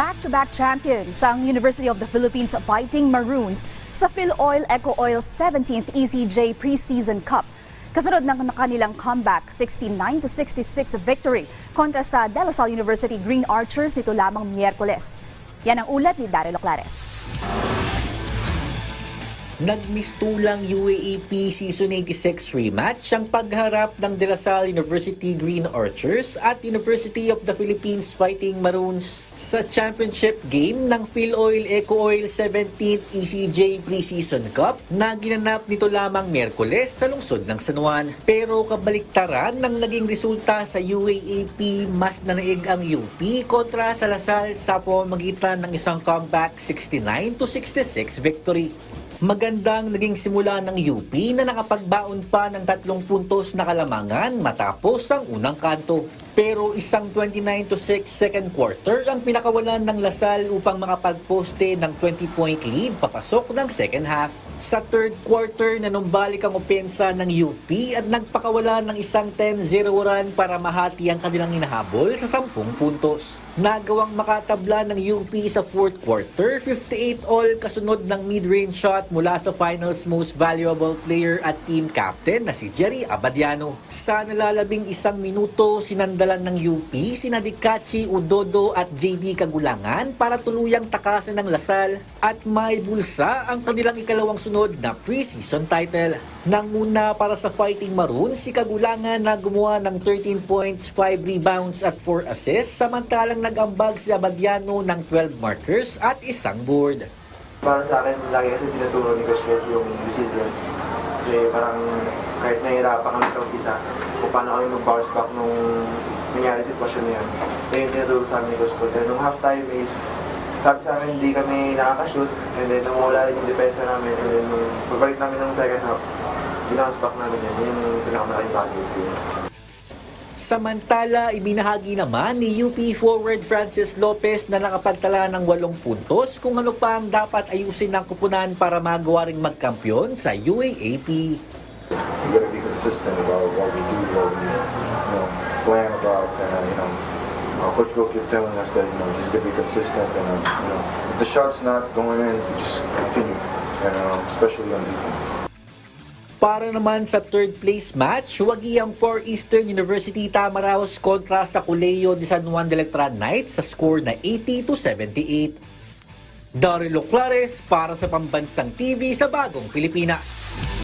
Back-to-back champions ang University of the Philippines Fighting Maroons sa PhilOil Eco Oil 17th ECJ Preseason Cup. Kasunod ng kanilang comeback 69-66 victory kontra sa De La Salle University Green Archers nito lamang Miyerkules. Yan ang ulat ni Daryl Oclares. Nagmistulang UAAP Season 86 rematch ang pagharap ng De La Salle University Green Archers at University of the Philippines Fighting Maroons sa championship game ng PhilOil Eco Oil 17th ECJ Preseason Cup na ginanap nito lamang Miyerkules sa lungsod ng San Juan. Pero kabaliktaran ng naging resulta sa UAAP, mas nanaig ang UP kontra sa La Salle sa pamamagitan ng isang comeback 69-66 victory. Magandang naging simula ng UP na nakapagbaon pa ng 3 puntos na kalamangan matapos ang unang kanto. Pero isang 29-6 second quarter ang pinakawalan ng La Salle upang makapagposte ng 20-point lead papasok ng second half. Sa third quarter, nanumbalik ang opensa ng UP at nagpakawala ng isang 10-0 run para mahati ang kanilang hinahabol sa 10 puntos. Nagawang makatabla ng UP sa fourth quarter, 58 all kasunod ng mid-range shot mula sa finals most valuable player at team captain na si Jerry Abadiano. Sa nalalabing isang minuto, sinandalan ng UP sina Dikachi Udodo at JD Kagulangan para tuluyang takasan ng La Salle at may bulsa ang kanilang ikalawang sunod na preseason title. Nanguna para sa Fighting Maroons si Kagulangan na gumawa ng 13 points, 5 rebounds at 4 assists, samantalang nag-ambag si Abadiano ng 12 markers at isang board. Para sa akin, lagi kasi tinuturo ni Coach Kev yung resilience. Kasi parang kahit nahihirapan kami sa umpisa, kung paano kami mag-bounce back nung nangyari sitwasyon na yun. Kaya yung tinuturo sa amin ni Coach Kev. Nung halftime is, sabi sa amin hindi kami nakakashoot, and then nung wala rin yung depensa namin, and then nung pagbalik namin ng second half, binounce back namin yan. Yun yung pinakamalaking bagay sa game. Samantala, ibinahagi naman ni UP forward Francis Lopez na nakapagtala ng 8 puntos kung ano pa ang dapat ayusin ng kupunan para magawa ring magkampiyon sa UAAP. We gotta be consistent about what we do, what we plan about, Coach Go keep telling us that just gotta be consistent, and if the shot's not going in, we just continue, and especially on defense. Para naman sa third place match, Huwagiang 4 Eastern University Tamaraos kontra sa Colegio de San Juan de Letran Knights sa score na 80-78. Daryl Oclares para sa Pambansang TV sa Bagong Pilipinas.